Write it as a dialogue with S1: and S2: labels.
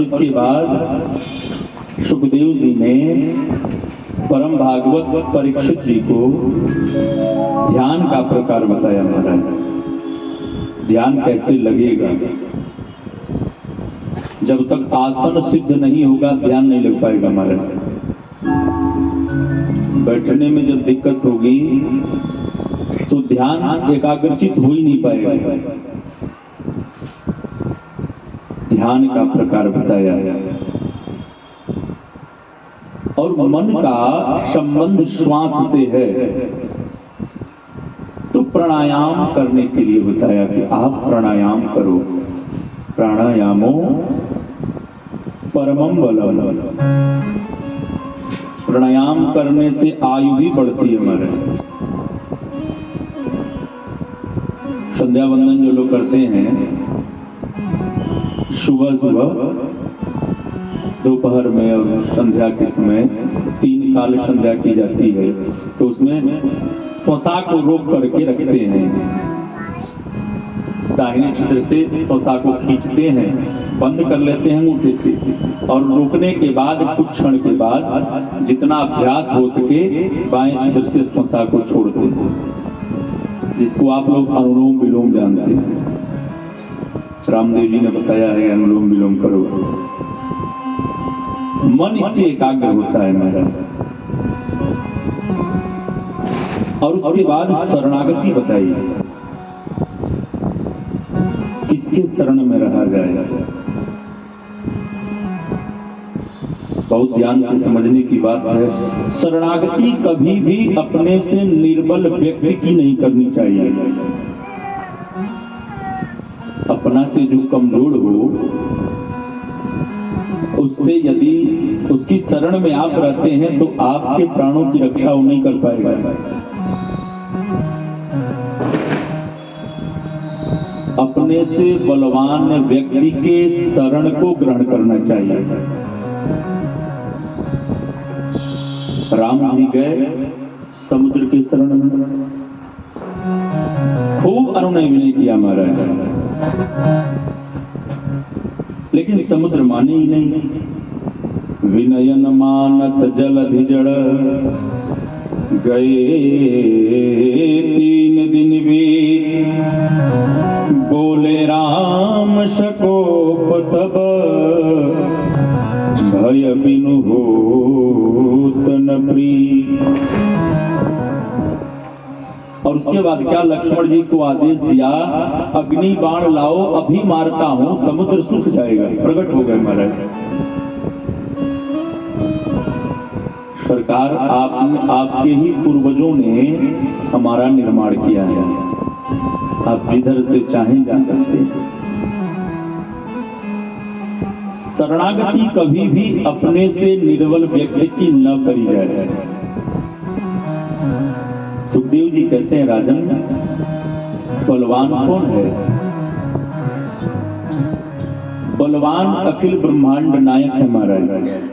S1: और इसके बाद सुखदेव जी ने परम भागवत परीक्षित जी को ध्यान का प्रकार बताया महाराज। ध्यान कैसे लगेगा? जब तक आसन सिद्ध नहीं होगा ध्यान नहीं लग पाएगा महाराज। बैठने में जब दिक्कत होगी तो ध्यान एकाग्रचित हो ही नहीं पाएगा। ध्यान का प्रकार बताया और मन का संबंध श्वास से है, तो प्राणायाम करने के लिए बताया कि आप प्राणायाम करो। प्राणायामो परमम बलम। प्राणायाम करने से आयु भी बढ़ती है हमारे। संध्या वंदन जो लोग करते हैं सुबह सुबह, दोपहर में और संध्या के समय 3 काल संध्या की जाती है, तो उसमें श्वसा को रोक करके रखते हैं। दाहिने छिद्र से श्वसा को खींचते हैं, बंद कर लेते हैं अंगूठे से, और रोकने के बाद कुछ क्षण के बाद जितना अभ्यास हो सके बाएं छिद्र से श्वसा को छोड़ते हैं, जिसको आप लोग अनुलोम विलोम जानते हैं। रामदेव जी ने बताया है अनुलोम विलोम करो, मन इससे एकाग्र होता है महाराज। और उसके बाद शरणागति बताई, किसके शरण में रहा जाए। बहुत ध्यान से समझने की बात है। शरणागति कभी भी अपने से निर्बल व्यक्ति की नहीं करनी चाहिए। अपना से जो कमजोर हो उससे यदि उसकी शरण में आप रहते हैं तो आपके प्राणों की रक्षा वो नहीं कर पाएगा। अपने से बलवान व्यक्ति के शरण को ग्रहण करना चाहिए। राम जी गए समुद्र के शरण में, खूब अनुनय विनय किया महाराज, लेकिन समुद्र माने ही नहीं। विनयन मानत जलधि जड़ गए 3 दिन बीत, बोले राम शकोप तब भय बिनु होत न प्रीत। और उसके बाद क्या लक्ष्मण जी को आदेश दिया, अग्नि बाण लाओ, अभी मारता हूं, समुद्र सूख जाएगा। प्रकट हो गए महाराज। सरकार आपके ही पूर्वजों ने हमारा निर्माण किया है, आप जिधर से चाहें जा सकते हैं। शरणागति कभी भी अपने से निर्बल व्यक्ति की न करी जाए। सुखदेव जी कहते हैं राजन, बलवान कौन है? बलवान अखिल ब्रह्मांड नायक है महाराज।